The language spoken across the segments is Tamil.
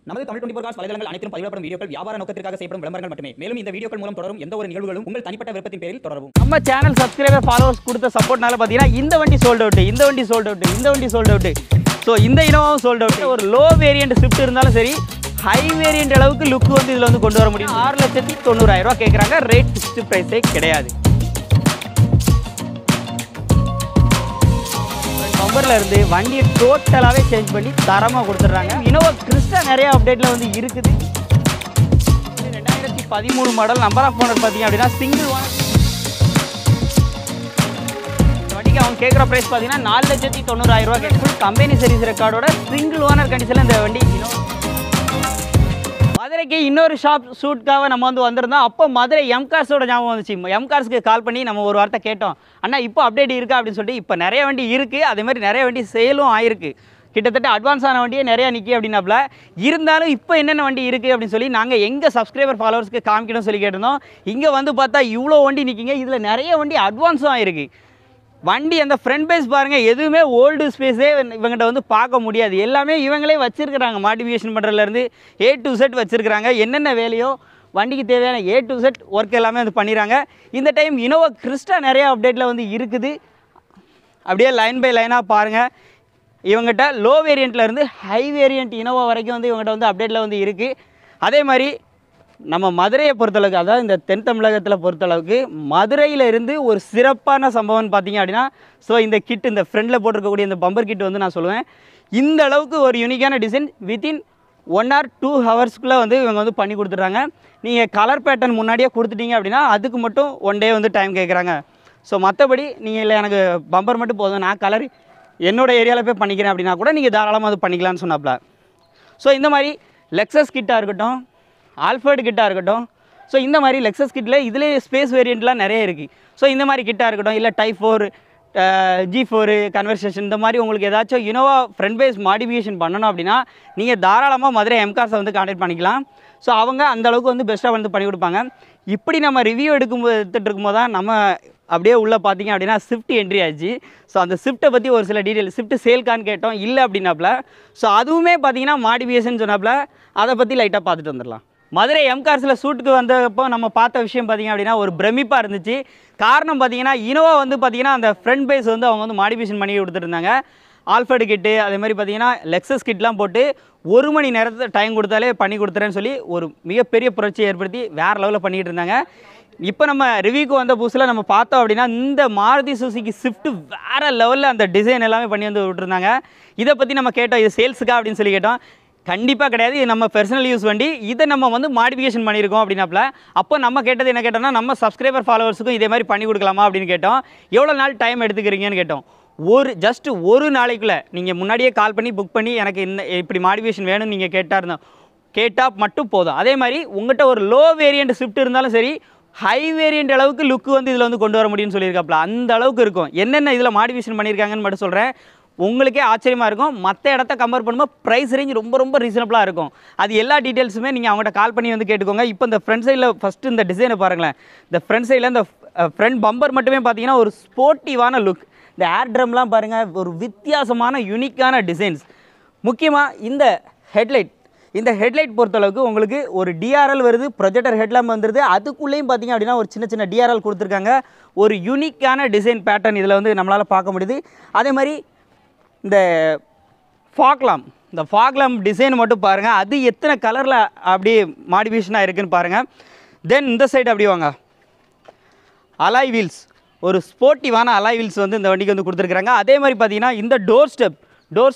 நமது தமிழ் 24 காஸ் வலைதளங்கள் அனைத்தும் பதிவிடப்படும் வீடியோக்கள் வியாபார நோக்கத்திற்காக செய்யப்படும் விளம்பரங்கள் மட்டுமே. மேலும் இந்த வீடியோக்கள் மூலம் தொடரும் எந்த ஒரு நிகழ்வுகளும் உங்கள் தனிப்பட்ட விருப்பத்தின் பேரில் தொடரவும். நம்ம சேனல் சப்ஸ்கிரைபர் ஃபாலோவர்ஸ் கொடுத்த சப்போர்ட்னால பார்த்தீங்கன்னா இந்த வண்டி சோல்ட் அவுட், இந்த வண்டி சோல்ட் அவுட், இந்த வண்டி சோல்ட் அவுட். ஸோ இந்த இனோவாவும் சோல்ட் அவுட். ஒரு லோ வேரியன்ட் ஸ்விஃப்ட் இருந்தாலும் சரி, ஹை வேரியன்ட் அளவுக்கு லுக் வந்து இதில் வந்து கொண்டு வர முடியும். 6,90,000 கேட்குறாங்க. ரேட் ஃபிக்ஸ்டு ப்ரைஸே கிடையாது. நம்பரில் இருந்து வண்டியை டோட்டலாகவே சேஞ்ச் பண்ணி தரமாக கொடுத்துட்றாங்க. இனோவா கிறிஸ்டா நிறைய அப்டேட்டில் வந்து இருக்குது. 2013 மாடல் நம்பர் ஆஃப் ஓனர் பார்த்தீங்க அப்படின்னா சிங்கிள் ஓனர். வண்டிக்கு அவங்க கேட்குற ப்ரைஸ் பார்த்தீங்கன்னா 4,90,000 கேட்குது. கம்பெனி சர்வீஸ் ரெக்கார்டோட சிங்கிள் ஓனர் கண்டிஷனில் இந்த வண்டி மதுரைக்கு இன்னொரு ஷூட்காக நம்ம வந்து வந்திருந்தோம். அப்போ மதுரை எம்கார்ஸோட ஞாபகம் வந்துச்சு. எம்கார்ஸ்க்கு கால் பண்ணி நம்ம ஒரு வார்த்தை கேட்டோம், அண்ணா இப்போ அப்டேட் இருக்கா அப்படின்னு சொல்லிட்டு. இப்போ நிறைய வண்டி இருக்குது, அதேமாதிரி நிறைய வண்டி சேலும் ஆயிருக்கு. கிட்டத்தட்ட அட்வான்ஸ் ஆன வண்டியே நிறையா நிற்கி அப்படின்னாப்புல. இருந்தாலும் இப்போ என்னென்ன வண்டி இருக்குது அப்படின்னு சொல்லி நாங்கள் எங்கள் சப்ஸ்கிரைபர் ஃபாலோவர்ஸ்க்கு காமிக்கணும்னு சொல்லி கேட்டிருந்தோம். இங்கே வந்து பார்த்தா இவ்வளோ வண்டி நிற்கிங்க. இதில் நிறைய வண்டி அட்வான்ஸும் ஆயிருக்கு. வண்டி அந்த ஃப்ரண்ட் பேஸ் பாருங்கள், எதுவுமே ஓல்டு ஸ்பேஸே இவங்ககிட்ட வந்து பார்க்க முடியாது. எல்லாமே இவங்களே வச்சுருக்கிறாங்க. மாடிஃபிகேஷன் பண்ணுறதுலேருந்து A to Z வச்சுருக்கிறாங்க. என்னென்ன வேலையோ வண்டிக்கு தேவையான A to Z ஒர்க் எல்லாமே வந்து பண்ணிடுறாங்க. இந்த டைம் இனோவா கிறிஸ்டா நிறைய அப்டேட்டில் வந்து இருக்குது. அப்படியே லைன் பை லைனாக பாருங்கள். இவங்ககிட்ட லோ வேரியண்ட்லேருந்து ஹை வேரியண்ட் இனோவா வரைக்கும் வந்து இவங்ககிட்ட வந்து அப்டேட்டில் வந்து இருக்குது. அதே மாதிரி நம்ம மதுரையை பொறுத்தளவுக்கு, அதாவது இந்த தென் தமிழகத்தில் பொறுத்தளவுக்கு மதுரையில் இருந்து ஒரு சிறப்பான சம்பவம்னு பார்த்தீங்க அப்படின்னா, ஸோ இந்த கிட், இந்த ஃப்ரண்டில் போட்டிருக்கக்கூடிய இந்த பம்பர் கிட் வந்து நான் சொல்லுவேன், இந்த அளவுக்கு ஒரு யூனிக்கான டிசைன் வித்தின் 1 or 2 ஹவர்ஸ்க்குள்ளே வந்து இவங்க வந்து பண்ணி கொடுத்துட்றாங்க. நீங்கள் கலர் பேட்டர்ன் முன்னாடியே கொடுத்துட்டீங்க அப்படின்னா அதுக்கு மட்டும் 1 day வந்து டைம் கேட்குறாங்க. ஸோ மற்றபடி நீங்கள் இல்லை எனக்கு பம்பர் மட்டும் போதும், நான் கலர் என்னோடய ஏரியாவில் போய் பண்ணிக்கிறேன் அப்படின்னா கூட நீங்கள் தாராளமாக அது பண்ணிக்கலான்னு சொன்னாப்ல. ஸோ இந்த மாதிரி லெக்ஸஸ் கிட்டாக இருக்கட்டும், ஆல்ஃபர்ட் கிட்டாக இருக்கட்டும், ஸோ இந்த மாதிரி லெக்ஸஸ் கிட்டில் இதிலே ஸ்பேஸ் வேரியண்ட்லாம் நிறைய இருக்குது. ஸோ இந்த மாதிரி கிட்டாக இருக்கட்டும், இல்லை டைப் 4 G4 கன்வர்சேஷன், இந்த மாதிரி உங்களுக்கு ஏதாச்சும் இனோவா ஃப்ரண்ட் பேஸ் மாடிஃபிகேஷன் பண்ணணும் அப்படின்னா நீங்கள் தாராளமாக மதுரை எம்கார்ஸை வந்து கான்டாக்ட் பண்ணிக்கலாம். ஸோ அவங்க அந்தளவுக்கு வந்து பெஸ்ட்டாக வந்து பண்ணி கொடுப்பாங்க. இப்படி நம்ம ரிவ்யூ எடுத்துகிட்டு இருக்கும்போது தான் நம்ம அப்படியே உள்ளே பார்த்தீங்க அப்படின்னா ஸ்விஃப்ட் என்ட்ரி ஆச்சு. ஸோ அந்த ஸ்விஃப்ட்டை பற்றி ஒரு சில டீட்டெயில், ஸ்விஃப்ட் சேல்கான்னு கேட்டோம், இல்லை அப்படின்னாப்புல. ஸோ அதுவுமே பார்த்தீங்கன்னா மாடிஃபிகேஷன் சொன்னாப்புல. அதை பற்றி லைட்டாக பார்த்துட்டு வந்துடலாம். மதுரை எம்கார்ஸில் ஷூட்டுக்கு வந்தப்போ நம்ம பார்த்த விஷயம் பார்த்திங்க அப்படின்னா ஒரு பிரமிப்பாக இருந்துச்சு. காரணம் பார்த்திங்கன்னா இனோவா வந்து பார்த்திங்கன்னா அந்த ஃப்ரண்ட் பேஸ் வந்து அவங்க வந்து மாடிஃபிகேஷன் பண்ணி கொடுத்துருந்தாங்க. ஆல்ஃபர்ட் கிட்டு, அதே மாதிரி பார்த்திங்கன்னா லெக்ஸஸ் கிட்லாம் போட்டு 1 மணி நேரத்தில் டைம் கொடுத்தாலே பண்ணி கொடுத்துறேன்னு சொல்லி ஒரு மிகப்பெரிய புரட்சியை ஏற்படுத்தி வேறு லெவலில் பண்ணிகிட்டு இருந்தாங்க. இப்போ நம்ம ரிவ்யூக்கு வந்த புதுசில் நம்ம பார்த்தோம் அப்படின்னா இந்த மாருதி சுசுகி ஸ்விஃப்ட் வேறு லெவலில் அந்த டிசைன் எல்லாமே பண்ணி வந்து விட்டுருந்தாங்க. இதை பற்றி நம்ம கேட்டோம், இது சேல்ஸுக்கா அப்படின்னு சொல்லி கேட்டோம். கண்டிப்பாக கிடையாது, இது நம்ம பர்சனல் யூஸ் வண்டி, இதை நம்ம வந்து மாடிஃபிகேஷன் பண்ணியிருக்கோம் அப்படின்னாப்புல. அப்போ நம்ம கேட்டது என்ன கேட்டோம்னா, நம்ம சப்ஸ்கிரைபர் ஃபாலோவர்ஸுக்கும் இதே மாதிரி பண்ணி கொடுக்கலாமா அப்படின்னு கேட்டோம். எவ்வளோ நாள் டைம் எடுத்துக்கிறீங்கன்னு கேட்டோம். ஜஸ்ட் ஒரு நாளைக்குள்ளே நீங்கள் முன்னாடியே கால் பண்ணி புக் பண்ணி எனக்கு இந்த இப்படி மாடிஃபிகேஷன் வேணும்னு நீங்கள் கேட்டால் மட்டும் போதும். அதே மாதிரி உங்கள்கிட்ட ஒரு லோ வேரியண்ட் ஸ்விஃப்ட் இருந்தாலும் சரி, ஹை வேரியண்ட் அளவுக்கு லுக்கு வந்து இதில் வந்து கொண்டு வர முடியும்னு சொல்லியிருக்காப்புல. அந்த அளவுக்கு இருக்கும். என்னென்ன இதில் மாடிஃபிகேஷன் பண்ணியிருக்காங்கன்னு மட்டும் சொல்கிறேன், உங்களுக்கே ஆச்சரியமாக இருக்கும். மற்ற இடத்த கம்பேர் பண்ணும்போது ப்ரைஸ் ரேஞ்ச் ரொம்ப ரொம்ப ரீசனபிளாக இருக்கும். அது எல்லா டீட்டெயில்ஸுமே நீங்கள் அவங்கள்ட்ட கால் பண்ணி வந்து கேட்டுக்கோங்க. இப்போ இந்த ஃப்ரண்ட் சைடில் ஃபஸ்ட்டு இந்த டிசைனை பாருங்களேன். இந்த ஃப்ரண்ட் சைடில் இந்த ஃப்ரண்ட் பம்பர் மட்டுமே பார்த்தீங்கன்னா ஒரு ஸ்போர்ட்டிவான லுக். இந்த ஏர் ட்ரம்லாம் பாருங்கள், ஒரு வித்தியாசமான யூனிக்கான டிசைன்ஸ். முக்கியமாக இந்த ஹெட்லைட் பொறுத்தளவுக்கு உங்களுக்கு ஒரு டிஆர்எல் வருது, ப்ரொஜெக்டர் ஹெட்லாம்ப் வந்துடுது. அதுக்குள்ளேயும் பார்த்தீங்க அப்படின்னா ஒரு சின்ன சின்ன டிஆர்எல் கொடுத்துருக்காங்க. ஒரு யூனிக்கான டிசைன் பேட்டர்ன் இதில் வந்து நம்மளால் பார்க்க முடியுது. அதே மாதிரி இந்த ஃபாக்லாம் டிசைன் மட்டும் பாருங்கள், அது எத்தனை கலரில் அப்படியே மாடிஃபிகேஷனாக இருக்குதுன்னு பாருங்கள். தென் இந்த சைடு அப்படி வாங்க, அலாய் வீல்ஸ், ஒரு ஸ்போர்ட்டிவான அலாய் வீல்ஸ் வந்து இந்த வண்டிக்கு வந்து கொடுத்துருக்குறாங்க. அதே மாதிரி பார்த்தீங்கன்னா இந்த டோர்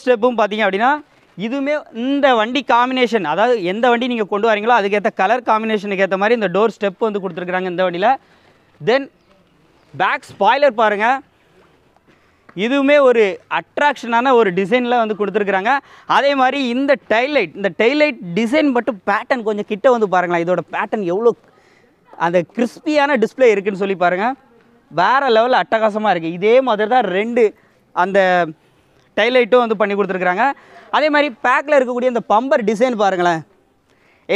ஸ்டெப்பும் பார்த்தீங்க அப்படின்னா இதுவுமே இந்த வண்டி காம்பினேஷன், அதாவது எந்த வண்டி நீங்கள் கொண்டு வரீங்களோ அதுக்கேற்ற கலர் காம்பினேஷனுக்கு ஏற்ற மாதிரி இந்த டோர் ஸ்டெப் வந்து கொடுத்துருக்குறாங்க இந்த வண்டியில். தென் பேக் ஸ்பாய்லர் பாருங்கள், இதுவுமே ஒரு அட்ராக்ஷனான ஒரு டிசைனில் வந்து கொடுத்துருக்குறாங்க. அதே மாதிரி இந்த டெய்லைட் டிசைன் மட்டும் பேட்டர்ன் கொஞ்சம் கிட்ட வந்து பாருங்களேன். இதோட பேட்டர்ன் எவ்வளோ அந்த கிறிஸ்பியான டிஸ்பிளே இருக்குதுன்னு சொல்லி பாருங்கள். வேறு லெவலில் அட்டகாசமாக இருக்குது. இதே மாதிரி தான் 2 அந்த டைலைட்டும் வந்து பண்ணி கொடுத்துருக்குறாங்க. அதே மாதிரி பேக்கில் இருக்கக்கூடிய இந்த பம்பர் டிசைன் பாருங்களேன்,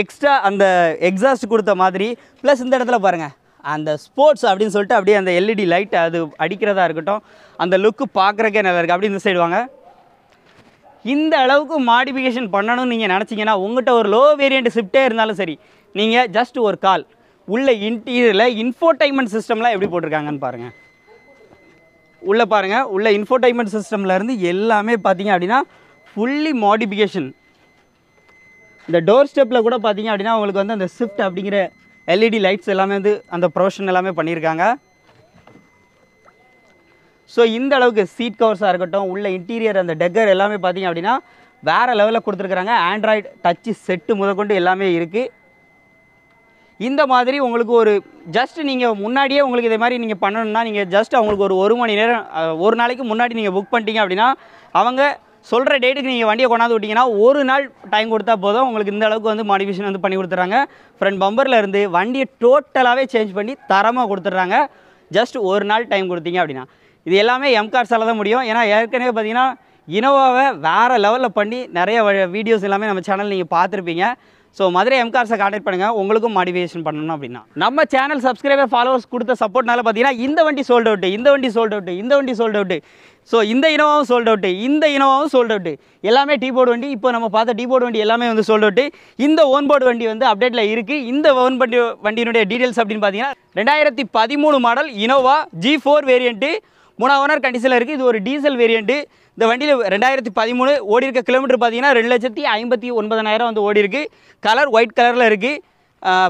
எக்ஸ்ட்ரா அந்த எக்ஸாஸ்ட் கொடுத்த மாதிரி. ப்ளஸ் இந்த இடத்துல பாருங்கள் அந்த ஸ்போர்ட்ஸ் அப்படின்னு சொல்லிட்டு அப்படியே அந்த எல்இடி லைட் அது அடிக்கிறதா இருக்கட்டும், அந்த லுக்கு பார்க்குறக்கே நல்லா இருக்குது. அப்படி இந்த சைடு வாங்க, இந்த அளவுக்கு மாடிஃபிகேஷன் பண்ணணும்னு நீங்கள் நினச்சிங்கன்னா உங்கள்கிட்ட ஒரு லோ வேரியண்ட் ஸ்விஃப்ட்டே இருந்தாலும் சரி, நீங்கள் ஜஸ்ட் ஒரு கால் உள்ள இன்டீரியரில் இன்ஃபோடைன்மெண்ட் சிஸ்டம்லாம் எப்படி போட்டிருக்காங்கன்னு பாருங்கள். உள்ளே பாருங்கள், உள்ள இன்ஃபோடைன்மெண்ட் சிஸ்டம்லேருந்து எல்லாமே பார்த்தீங்க அப்படின்னா ஃபுல்லி மாடிஃபிகேஷன். இந்த டோர் ஸ்டெப்பில் கூட பார்த்தீங்க அப்படின்னா உங்களுக்கு வந்து அந்த ஸ்விஃப்ட் அப்படிங்கிற எல்இடி லைட்ஸ் எல்லாமே வந்து அந்த ப்ரொவிஷன் எல்லாமே பண்ணியிருக்காங்க. ஸோ இந்த அளவுக்கு சீட் கவர்ஸாக இருக்கட்டும், உள்ள இன்டீரியர் அந்த டெக்கர் எல்லாமே பார்த்தீங்க அப்படின்னா வேறு லெவலில் கொடுத்துருக்குறாங்க. ஆண்ட்ராய்டு டச்சு செட்டு முதற்கொண்டு எல்லாமே இருக்குது. இந்த மாதிரி உங்களுக்கு ஒரு ஜஸ்ட் நீங்கள் முன்னாடியே உங்களுக்கு இதே மாதிரி நீங்கள் பண்ணணும்னா நீங்கள் ஜஸ்ட் அவங்களுக்கு ஒரு மணி நேரம் ஒரு நாளைக்கு முன்னாடி நீங்கள் புக் பண்ணிட்டீங்க அப்படின்னா அவங்க சொல்கிற டேட்டுக்கு நீங்கள் வண்டியை கொண்டாந்து விட்டிங்கன்னா ஒரு நாள் டைம் கொடுத்தா போதும் உங்களுக்கு இந்த அளவுக்கு வந்து மாடிஃபிகேஷன் வந்து பண்ணி கொடுத்துட்றாங்க. ஃப்ரண்ட் பம்பரில் இருந்து வண்டியை டோட்டலாகவே சேஞ்ச் பண்ணி தரமாக கொடுத்துட்றாங்க. ஜஸ்ட் ஒரு நாள் டைம் கொடுத்தீங்க அப்படின்னா இது எல்லாமே எம்கார்ஸால் தான் முடியும். ஏன்னா ஏற்கனவே பார்த்தீங்கன்னா இனோவாவை வேறு லெவலில் பண்ணி நிறைய வீடியோஸ் எல்லாமே நம்ம சேனல் நீங்கள் பார்த்துருப்பீங்க. ஸோ மதுரை எம்கார்ஸை கான்டாக்ட் பண்ணுங்கள் உங்களுக்கும் மாடிஃபிகேஷன் பண்ணணும் அப்படின்னா. நம்ம சேனல் சப்ஸ்கிரைபர் ஃபாலோவர்ஸ் கொடுத்த சப்போர்ட்னால பார்த்தீங்கன்னா இந்த வண்டி சோல்ட் அவுட்டு, இந்த வண்டி சோல்ட் அவுட்டு, இந்த வண்டி சோல்ட் அவுட்டு, ஸோ இந்த இனோவாவும் சோல்ட் அவுட்டு, இந்த இனோவாவும் சோல்ட் அவுட்டு, எல்லாமே டீ போர்டு வண்டி. இப்போ நம்ம பார்த்த டீ போர்டு வண்டி எல்லாமே வந்து சோல்ட் அவுட்டு. இந்த ஓன் போர்டு வண்டி வந்து அப்டேட்டில் இருக்குது. இந்த ஓன் வண்டியினுடைய டீட்டெயில்ஸ் அப்படின்னு பார்த்தீங்கன்னா 2013 model Innova G4 variant, 3 owner கண்டிஷனில் இருக்குது. இது ஒரு டீசல் வேரியண்ட்டு. இந்த வண்டியில் 2013 ஓடி இருக்க கிலோமீட்டர் பார்த்தீங்கன்னா 2,59,000 வந்து ஓடி இருக்குது. கலர் ஒயிட் கலரில் இருக்குது.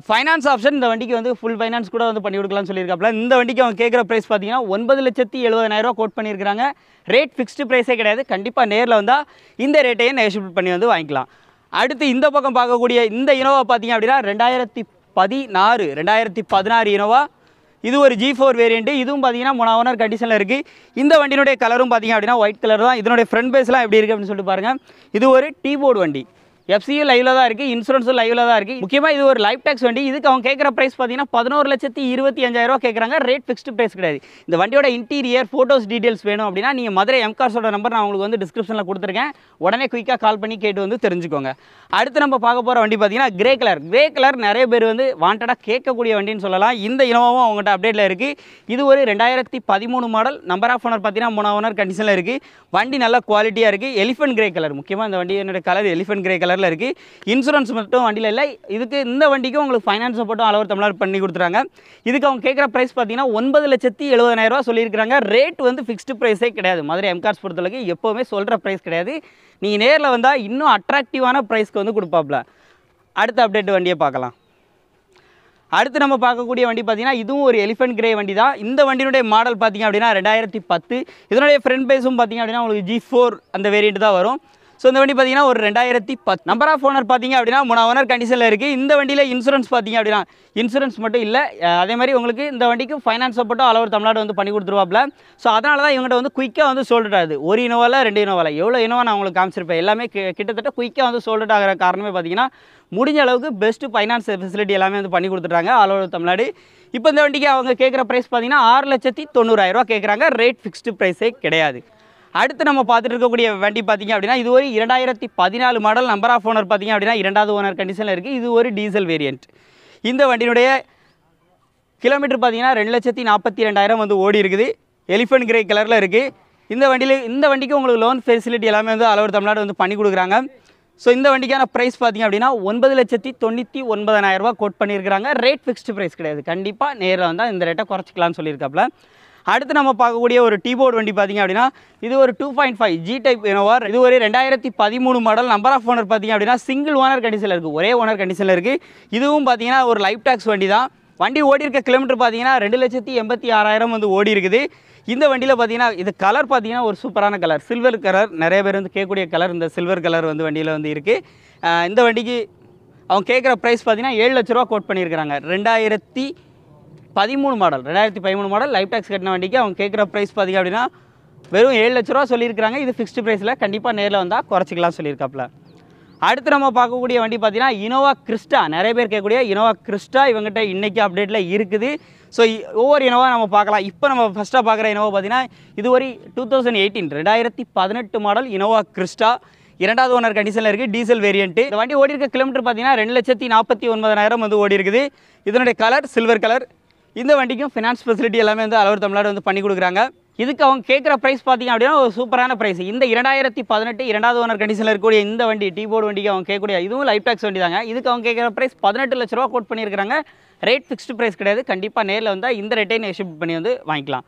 ஃபைனான்ஸ் ஆப்ஷன் இந்த வண்டிக்கு வந்து ஃபுல் ஃபைனான்ஸ் கூட வந்து பண்ணி கொடுக்கலாம்னு சொல்லியிருக்காப்புல. இந்த வண்டிக்கு அவங்க கேட்குற ப்ரைஸ் பார்த்தீங்கன்னா 9,70,000 கோட் பண்ணியிருக்காங்க. ரேட் ஃபிக்ஸ்டு ப்ரைஸே கிடையாது. கண்டிப்பாக நேரில் வந்தால் இந்த ரேட்டையும் நெகோஷியபிள் பண்ணி வந்து வாங்கிக்கலாம். அடுத்து இந்த பக்கம் பார்க்கக்கூடிய இந்த இனோவா பார்த்தீங்க அப்படின்னா 2016 இனோவா. இது ஒரு G4 வேரியண்ட்டு. இதுவும் பார்த்தீங்கன்னா 3 ஓனர் கண்டிஷனில் இருக்குது. இந்த வண்டியினுடைய கலரும் பார்த்தீங்க அப்படின்னா ஒயிட் கலர் தான். இதனுடைய ஃப்ரண்ட் பேஸ்லாம் எப்படி இருக்குது அப்படின்னு சொல்லிட்டு பாருங்கள். இது ஒரு டீ போர்டு வண்டி. எஃப்சியூ லைவில் தான் இருக்குது, இன்சூரன்ஸும் லைவில் தான் இருக்குது. முக்கியமாக இது ஒரு லைஃப் டேக்ஸ் வண்டி. இதுக்கு அவங்க கேட்குற ப்ரைஸ் பார்த்தீங்கன்னா 11,25,000 கேட்குறாங்க. ரேட் ஃபிக்ஸ்டு ப்ரைஸ் கிடையாது. இந்த வண்டியோட இன்டீரியர் ஃபோட்டோஸ் டீட்டெயில்ஸ் வேணும் அப்படின்னா நீங்கள் மதுரை எம்கார்ஸோட நம்பர் நான் உங்களுக்கு வந்து டிஸ்கிரிப்ஷனில் கொடுத்துருக்கேன். உடனே குயிக்காக கால் பண்ணி கேட்டு வந்து தெரிஞ்சுக்கோங்க. அடுத்து நம்ம பார்க்க போகிற வண்டி பார்த்தீங்கன்னா கிரே கலர் நிறைய பேர் வந்து வாண்டடாக கேட்கக்கூடிய வண்டின்னு சொல்லலாம். இந்த இனோவாவும் அவங்கள்ட்ட அப்டேட்டில் இருக்குது. இது ஒரு 2013 மாடல். நம்பர் ஆஃப் ஓனர் பார்த்தீங்கன்னா 3 ஓனர் கண்டிஷனில் இருக்குது. வண்டி நல்ல குவாலிட்டியாக இருக்குது. எலிஃபென்ட் கிரே கலர், முக்கியமாக இந்த வண்டியோட கலர் எலிஃபென்ட் கிரே கலர் இருக்குது. இன்சூரன்ஸ் மட்டும் வண்டியில் இல்லை. இதுக்கு இந்த வண்டிக்கும் உங்களுக்கு ஃபைனான்ஸ் மட்டும் அளவு தமிழ்நாடு பண்ணி கொடுத்துறாங்க. இதுக்கு அவங்க கேட்குற ப்ரைஸ் பார்த்தீங்கன்னா 9,70,000 சொல்லியிருக்காங்க. ரேட் வந்து ஃபிக்ஸ்டு ப்ரைஸே கிடையாது. மதுரை எம்கார்ஸ் பொறுத்தளவுக்கு எப்போவுமே சொல்கிற ப்ரைஸ் கிடையாது. நீங்கள் நேரில் வந்தால் இன்னும் அட்ராக்டிவான ப்ரைஸ்க்கு வந்து கொடுப்பாப்ல. அடுத்த அப்டேட் வண்டியை பார்க்கலாம். அடுத்து நம்ம பார்க்கக்கூடிய வண்டி பார்த்தீங்கன்னா இதுவும் ஒரு எலிஃபென்ட் கிரே வண்டி தான். இந்த வண்டியினுடைய மாடல் பார்த்தீங்க அப்படின்னா 2010. இதனுடைய ஃப்ரண்ட் பேஸும் பார்த்தீங்க அப்படின்னா உங்களுக்கு G4 அந்த வேரியண்ட் தான் வரும். ஸோ இந்த வண்டி பார்த்தீங்கன்னா ஒரு 2010. நம்பர் ஆஃப் ஓனர் பார்த்தீங்க அப்படின்னா 3 ஓனர் கண்டிஷனில் இருக்குது. இந்த வண்டியில் இன்சூரன்ஸ் பார்த்தீங்க அப்படின்னா இன்சூரன்ஸ் மட்டும் இல்லை, அதே மாதிரி உங்களுக்கு இந்த வண்டிக்கு ஃபைனான்ஸ் சப்போர்ட்டும் அளவு தமிழ்நாடு வந்து பண்ணி கொடுத்துருவாப்ல. ஸோ அதனால தான் இவங்கள்ட்ட வந்து குயிக்காக வந்து சோல்ட் ஆகுது. ஒரு இனோவாவில் 2 இனோவாவில் எவ்வளோ இனோவா நான் உங்களுக்கு காமிச்சிருப்பேன். எல்லாமே கிட்டத்தட்ட குயிக்காக வந்து சோல்ட் ஆகிற காரணமே பார்த்தீங்கன்னா முடிஞ்ச அளவுக்கு பெஸ்ட்டு ஃபைனான்ஸ் ஃபெசிலிட்டி எல்லாமே வந்து பண்ணி கொடுத்துட்றாங்க அளவு தமிழ்நாடு. இப்போ இந்த வண்டிக்கு அவங்க கேட்குற ப்ரைஸ் பார்த்தீங்கன்னா 6,90,000 கேட்குறாங்க. ரேட் ஃபிக்ஸ்டு ப்ரைஸே கிடையாது. அடுத்து நம்ம பார்த்துட்டு இருக்கக்கூடிய வண்டி பார்த்தீங்க அப்படின்னா இது ஒரு 2014 மாடல். நம்பர் ஆஃப் ஓனர் பார்த்தீங்க அப்படின்னா 2வது ஓனர் கண்டிஷனில் இருக்குது. இது ஒரு டீசல் வேரியண்ட். இந்த வண்டியினுடைய கிலோமீட்டர் பார்த்தீங்கன்னா 2,42,000 வந்து ஓடி இருக்குது. எலிஃபென்ட் கிரே கலரில் இருக்குது. இந்த வண்டிக்கு உங்களுக்கு லோன் ஃபெசிலிட்டி எல்லாமே வந்து அளவு தமிழ்நாடு வந்து பண்ணி கொடுக்குறாங்க. ஸோ இந்த வண்டிக்கான ப்ரைஸ் பார்த்தீங்க அப்படின்னா 9,99,000 கோட் பண்ணியிருக்கிறாங்க. ரேட் ஃபிக்ஸ்டு ப்ரைஸ் கிடையாது. கண்டிப்பாக நேரில் வந்தால் இந்த ரேட்டை குறைச்சிக்கலாம்னு சொல்லியிருக்காப்புல. அடுத்து நம்ம பார்க்கக்கூடிய ஒரு டீ போர்டு வண்டி பார்த்தீங்க அப்படின்னா இது ஒரு 2.5 G டைப் இனோவா. இது ஒரு 2013 மாடல். நம்பர் ஆஃப் ஓனர் பார்த்தீங்க அப்படின்னா சிங்கிள் ஓனர் கண்டிஷனில் இருக்குது, ஒரே ஓனர் கண்டிஷனில் இருக்குது. இதுவும் பார்த்தீங்கன்னா ஒரு லைஃப் டேக்ஸ் வண்டி தான். வண்டி ஓடி இருக்க கிலோமீட்டர் பார்த்தீங்கன்னா 2,86,000 வந்து ஓடி இருக்குது. இந்த வண்டியில் பார்த்தீங்கன்னா இது கலர் பார்த்தீங்கன்னா ஒரு சூப்பரான கலர், சில்வர் கலர். நிறைய பேர் வந்து கேட்கக்கூடிய கலர் இந்த சில்வர் கலர் வந்து வண்டியில் வந்து இருக்குது. இந்த வண்டிக்கு அவங்க கேட்குற ப்ரைஸ் பார்த்தீங்கன்னா 7 லட்ச ரூபா கோட் பண்ணியிருக்கிறாங்க. 2013 மாடல் லைஃப் டேக்ஸ் கட்டின வண்டிக்கு அவங்க கேட்குற ப்ரைஸ் பார்த்தீங்க அப்படின்னா வெறும் 7 லட்ச ரூபா சொல்லியிருக்காங்க. இது ஃபிக்ஸ்டு ப்ரைஸில் கண்டிப்பாக நேரில் வந்தால் குறைச்சிக்கலாம் சொல்லியிருக்காப்புல. அடுத்து நம்ம பார்க்கக்கூடிய வண்டி பார்த்தீங்கன்னா இனோவா கிறிஸ்டா. நிறைய பேர் கேட்கக்கூடிய இனோவா கிறிஸ்டா இவங்ககிட்ட இன்றைக்கி அப்டேட்டில் இருக்குது. ஸோ ஒவ்வொரு இனோவா நம்ம பார்க்கலாம். இப்போ நம்ம ஃபஸ்ட்டாக பார்க்குற இனோவா பார்த்தீங்கன்னா இது ஒரு 2018 மாடல் இனோவா கிறிஸ்டா. 2வது ஓனர் கண்டிஷனில் இருக்குது, டீசல் வேரியண்ட்டு. இந்த வண்டி ஓடி இருக்க கிலோமீட்டர் பார்த்தீங்கன்னா 2,49,000 வந்து ஓடி இருக்குது. இதனுடைய கலர் சில்வர் கலர். இந்த வண்டிக்கும் ஃபினான்ஸ் ஃபெசிலிட்டி எல்லாமே வந்து அளவு தமிழ்நாடு வந்து பண்ணி கொடுக்குறாங்க. இதுக்கு அவங்க கேட்குற ப்ரைஸ் பார்த்தீங்க அப்படின்னா ஒரு சூப்பரான ப்ரைஸ். இந்த 2018 2வது ஓனர் கண்டிஷனில் இருக்கக்கூடிய இந்த வண்டி டீ போர்டு வண்டிக்கு அவங்க கேட்கக்கூடிய இதுவும் லைஃப் டாக்ஸ் வண்டி தாங்க. இதுக்கு அவங்க கேட்குற ப்ரைஸ் 18 லட்ச ரூபா கோட் பண்ணியிருக்காங்க. ரேட் ஃபிக்ஸ்டு ப்ரைஸ் கிடையாது. கண்டிப்பாக நேரில் வந்தால் இந்த ரேட்டை நெஷிப் பண்ணி வந்து வாங்கிக்கலாம்.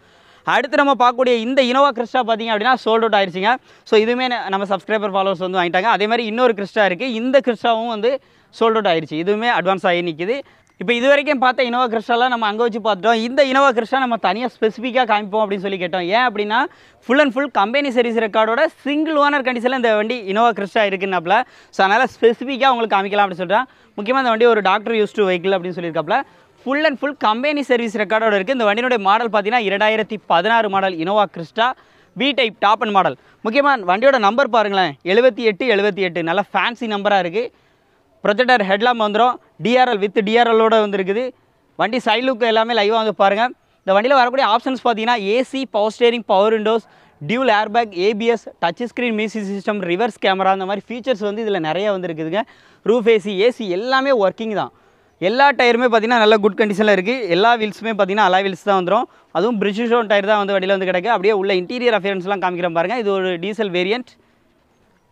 அடுத்து நம்ம பார்க்கக்கூடிய இந்த இனோவா கிறிஸ்டா பார்த்தீங்க அப்படின்னா சோல்ட் அவுட் ஆயிடுச்சுங்க. ஸோ இதுவுமே நம்ம சப்ஸ்கிரைபர் ஃபாலோவர்ஸ் வந்து வாங்கிட்டாங்க. அதே மாதிரி இன்னொரு கிறிஸ்டா இருக்குது. இந்த கிறிஸ்டாவும் வந்து சோல்ட் அவுட் ஆயிடுச்சு. இதுவுமே அட்வான்ஸ் ஆகி நிற்கிது. இப்போ இது வரைக்கும் பார்த்த இனோவா கிறிஸ்டாலாம் நம்ம அங்கே வச்சு பார்த்துட்டோம். இந்த இனோவா கிறிஸ்டா நம்ம தனியாக ஸ்பெசிஃபிக்காக காமிப்போம் அப்படின்னு சொல்லி கேட்டோம். ஏன் அப்படின்னா full and full company service ரெக்கார்டோட சிங்கிள் ஓனர் கண்டிஷனில் இந்த வண்டி இனோவா கிறிஸ்டா இருக்குன்னாப்ல. ஸோ அதனால் ஸ்பெசிஃபிக்காக உங்களுக்கு காமிக்கலாம் அப்படின்னு சொல்கிறேன். முக்கியமாக இந்த வண்டி ஒரு டாக்டர் யூஸ் டு வெஹிக்கிள் அப்படின்னு சொல்லியிருக்காப்ல. Full and full company service ரெக்கார்டோட இருக்குது. இந்த வண்டியோட மாடல் பார்த்தீங்கன்னா 2016 model Innova Crysta B type top and model. முக்கியமாக வண்டியோட நம்பர் பாருங்களேன், 78 நல்ல ஃபேன்சி நம்பராக இருக்குது. ப்ரொஜெக்டர் ஹெட்லாம்ப் வந்துடும். டிஆர்எல் வித் டிஆர்எல்லோட வந்துருக்குது. வண்டி சைட் லுக் எல்லாமே லைவாக வந்து பாருங்கள். இந்த வண்டியில் வரக்கூடிய ஆப்ஷன்ஸ் பார்த்தீங்கன்னா AC, power steering, power Windows, dual airbag, ABS, touch screen music system, reverse camera, இந்த மாதிரி ஃபீச்சர்ஸ் வந்து இதில் நிறைய வந்துருக்குதுங்க. ரூஃப் ஏசி எல்லாமே ஒர்க்கிங் தான். எல்லா டயருமே பார்த்தீங்கன்னா நல்ல குட் கண்டிஷனில் இருக்குது. எல்லா வீல்ஸுமே பார்த்தீங்கன்னா அலா வீல்ஸ் தான் வந்துடும். அதுவும் பிரிட்ஜிஷோன் டயர் தான் வந்து வண்டியில் வந்து கிடைக்கும். அப்படியே உள்ள இன்டீரியர் அஃபியரன்ஸ்லாம் காமிக்கிறேன் பாருங்கள். இது ஒரு டீசல் வேரியன்ட்.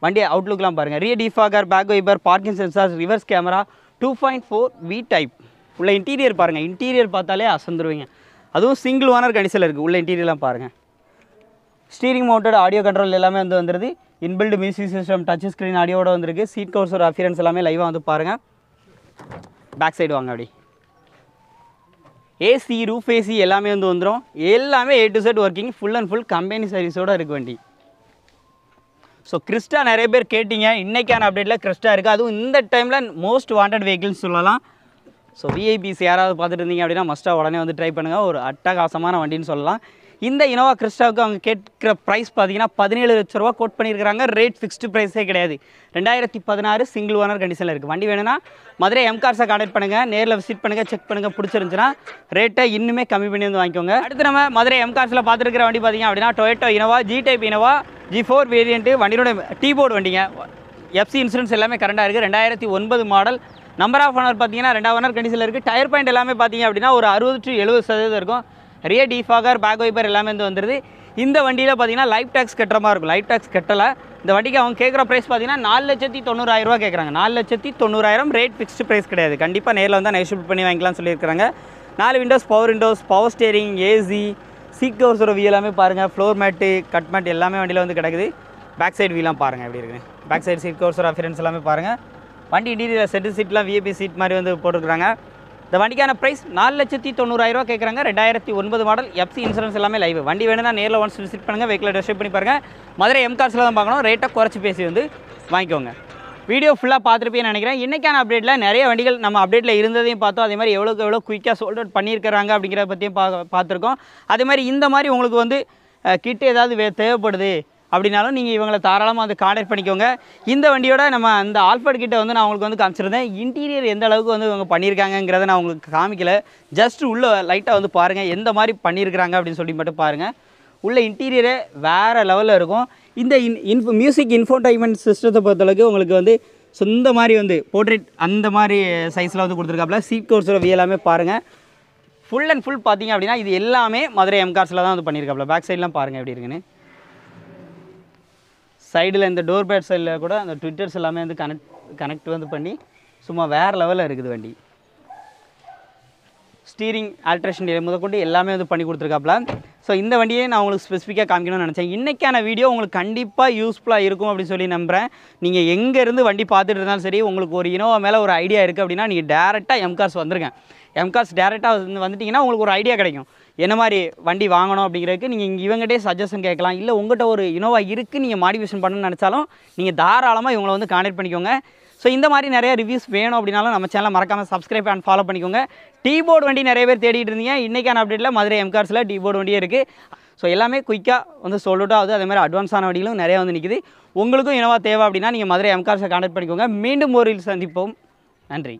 வண்டி அவுட்லுக்லாம் பாருங்கள். Rear defogger, back wiper, parking sensor, reverse camera, 2.4 V type. உள்ள இன்டீரியர் பாருங்கள். இன்டீரியர் பார்த்தாலே அசந்துருவீங்க. அதுவும் சிங்கிள் ஓனர் கண்டிஷனில் இருக்குது. உள்ள இன்டீரியர்லாம் பாருங்கள். ஸ்டீரிங் மவுண்டட் ஆடியோ கண்ட்ரோல் எல்லாமே வந்து வந்துருது. Inbuilt music system, touch screen ஆடியோட வந்துருக்கு. சீட் கவர்ஸ் ஒரு அஃபியரன்ஸ் எல்லாமே லைவாக வந்து பாருங்கள். பேக் சைடு வாங்க. அப்படி ஏசி, ரூஃப் ஏசி எல்லாமே வந்து வந்துடும். எல்லாமே A to Z working. Full and full company சர்வீஸோடு இருக்குது வண்டி. ஸோ கிறிஸ்டா நிறைய பேர் கேட்டிங்க. இன்றைக்கான அப்டேட்டில் கிறிஸ்டா இருக்குது. அதுவும் இந்த டைமில் மோஸ்ட் வாண்டட் வெஹிக்கிள்ஸ் சொல்லலாம். ஸோ விஐபிஸ் யாராவது பார்த்துட்டு இருந்தீங்க அப்படின்னா மஸ்ட்டாக உடனே வந்து ட்ரை பண்ணுங்கள். ஒரு அட்டகாசமான வண்டின்னு சொல்லலாம். இந்த இனோவா கிறிஸ்டாவுக்கு அவங்க கேட்குற ப்ரைஸ் பார்த்தீங்கன்னா 17 லட்ச ரூபா கோட் பண்ணியிருக்காங்க. ரேட் ஃபிக்ஸ்டு ப்ரைஸே கிடையாது. 2016 சிங்கிள் ஓனர் கண்டிஷனில் இருக்குது. வண்டி வேணும்னா மதுரை எம்கார்ஸை கான்டாக்ட் பண்ணுங்கள். நேரில் விசிட் பண்ணுங்கள், செக் பண்ணுங்கள். பிடிச்சிருந்துச்சுன்னா ரேட்டை இன்னுமே கம்மி பண்ணி வந்து வாங்கிக்கோங்க. அடுத்து நம்ம மதுரை எம்கார்ஸில் பார்த்துருக்கிற வண்டி பார்த்தீங்க அப்படின்னா Toyota Innova G type Innova G4 variant. வண்டியோட டீ போர்டு வண்டிங்க. எஃப்சி இன்சூரன்ஸ் எல்லாமே கரண்டாக இருக்குது. 2009 மாடல். நம்பர் ஆஃப் ஓனர் பார்த்தீங்கன்னா 2வது ஓனர் கண்டிஷனில் இருக்குது. டயர் பாயிண்ட் எல்லாமே பார்த்தீங்க அப்படின்னா ஒரு 60 to 70% இருக்கும். ரியர் டிஃபாகர், பேக் வைப்பர் எல்லாமே வந்து வந்துடுது. இந்த வண்டியில் பார்த்தீங்கன்னா லைஃப் டேக்ஸ் கட்டுற மாதிரி இருக்கும். லைஃப் டேக்ஸ் கட்டலை. இந்த வண்டிக்கு அவங்க கேட்குற ப்ரைஸ் பார்த்தீங்கன்னா 4,90,000 ரூபா கேட்குறாங்க. 4,90,000 ரேட் ஃபிக்ஸ்டு ப்ரைஸ் கிடையாது. கண்டிப்பாக நேரில் வந்தால் நெகோஷியேட் பண்ணி வாங்கிக்கலாம்னு சொல்லியிருக்காங்க. 4 windows, power steering, AC, seat கவர்ஸோட வியூ எல்லாமே பாருங்கள். ஃப்ளோர் மேட்டு, கட் மேட் எல்லாமே வண்டியில் வந்து கிடக்குது. பேக் சைடு வியூலாம் பாருங்கள் எப்படி இருக்குது. பேக் சைடு சீட் கவர்ஸோட அஃபியரன்ஸ் எல்லாமே பாருங்கள். வண்டி இன்டீரியர் செட்டு சீட்லாம் விஐபி சீட் மாதிரி வந்து போட்டுருக்காங்க. இந்த வண்டிக்கான ப்ரைஸ் 4,90,000 ரூபா கேட்குறாங்க. 2009 மாடல். எஃப்சி இன்சூரன்ஸ் எல்லாமே லைவ். வண்டி வேணும்னா நேரில் ஒன்ஸ் விசிட் பண்ணுங்கள். வெஹிக்கிளை டெஸ்ட் பண்ணி பாருங்கள். மதுரை எம்கார்ஸில் தான் பார்க்கணும். ரேட்டை குறைச்சி பேசி வந்து வாங்கிக்கோங்க. வீடியோ ஃபுல்லாக பார்த்துருப்பேன்னு நினைக்கிறேன். இன்றைக்கான அப்டேட்டில் நிறைய வண்டிகள் நம்ம அப்டேட்டில் இருந்ததையும் பார்த்தோம். அதே மாதிரி எவ்வளோ குயிக்காக சோல்ட் அவுட் பண்ணியிருக்கிறாங்க அப்படிங்கிறத பற்றியும் பார்த்துருக்கோம். அதே மாதிரி இந்த மாதிரி உங்களுக்கு வந்து கிட் ஏதாவது தேவைப்படுது அப்படின்னாலும் நீங்கள் இவங்களை தாராளமாக வந்து கான்டாக்ட் பண்ணிக்கோங்க. இந்த வண்டியோட நம்ம அந்த ஆல்ஃபர்ட் கிட்ட வந்து நான் உங்களுக்கு வந்து காமிச்சிருந்தேன். இன்டீரியர் எந்த அளவுக்கு வந்து இவங்க பண்ணியிருக்காங்கிறத நான் உங்களுக்கு காமிக்கல. ஜஸ்ட் உள்ள லைட்டாக வந்து பாருங்கள் எந்த மாதிரி பண்ணியிருக்கிறாங்க அப்படின்னு சொல்லி மட்டும் பாருங்கள். உள்ள இன்டீரியரே வேறு லெவலில் இருக்கும். இந்த மியூசிக் இன்ஃபோடைன்மெண்ட் சிஸ்டத்தை பொறுத்தளவுக்கு உங்களுக்கு வந்து சொந்த மாதிரி வந்து போர்ட்ரேட் அந்த மாதிரி சைஸில் வந்து கொடுத்துருக்காப்புல. சீட் கவர்ஸோட வியூ எல்லாமே பாருங்கள். ஃபுல் அண்ட் ஃபுல் பார்த்தீங்க அப்படின்னா இது எல்லாமே மதுரை எம்கார்ஸில் தான் வந்து பண்ணியிருக்காப்புல. பேக் சைட்லாம் பாருங்கள் எப்படி இருக்குன்னு. சைடில் இந்த டோர் பேட் சைடில் கூட அந்த ட்விட்டர்ஸ் எல்லாமே வந்து கனெக்ட் வந்து பண்ணி சும்மா வேறு லெவலில் இருக்குது வண்டி. ஸ்டீரிங் ஆல்ட்ரேஷன் முதற்கொண்டு எல்லாமே வந்து பண்ணி கொடுத்துருக்காப்புல. ஸோ இந்த வண்டியை நான் உங்களுக்கு ஸ்பெசிஃபிக்காக காமிக்கணும்னு நினச்சேன். இன்றைக்கான வீடியோ உங்களுக்கு கண்டிப்பாக யூஸ்ஃபுல்லாக இருக்கும் அப்படின்னு சொல்லி நம்புகிறேன். நீங்கள் எங்கேருந்து வண்டி பார்த்துட்டு இருந்தாலும் சரி, உங்களுக்கு ஒரு இனோவா மேலே ஒரு ஐடியா இருக்குது அப்படின்னா நீங்கள் டேரெக்டாக எம்கார்ஸ் வந்துருங்க. எம்கார்ஸ் டேரெக்டாக வந்துட்டிங்கன்னா உங்களுக்கு ஒரு ஐடியா கிடைக்கும். என்ன மாதிரி வண்டி வாங்கணும் அப்படிங்கிறதுக்கு நீங்கள் இவங்ககிட்டே சஜஷன் கேட்கலாம். இல்லை உங்கள்கிட்ட ஒரு இனோவா இருக்குது நீங்கள் மாடிஃபிகேஷன் பண்ணணும்னு நினச்சாலும் நீங்கள் தாராளமாக இவங்களை வந்து கான்டாக்ட் பண்ணிக்கோங்க. ஸோ இந்த மாதிரி நிறைய ரிவ்யூஸ் வேணும் அப்படின்னாலும் நம்ம சேனலை மறக்காமல் சப்ஸ்கிரைப் அண்ட் ஃபாலோ பண்ணிக்கோங்க. டீ போர்டு வண்டி நிறைய பேர் தேடிட்டு இருந்தீங்க. இன்றைக்கான அப்டேட்டில் மதுரை எம்கார்ஸில் டீ போர்டு வண்டியே இருக்குது. ஸோ எல்லாமே குயிக்காக வந்து சொல்லிட்டு ஆகுது. அதே மாதிரி அட்வான்ஸான வண்டிகளும் நிறைய வந்து நிற்குது. உங்களுக்கும் இனோவா தேவை அப்படின்னா நீங்கள் மதுரை எம்கார்ஸை கான்டாக்ட் பண்ணிக்கோங்க. மீண்டும் ஒரு சந்திப்போம். நன்றி.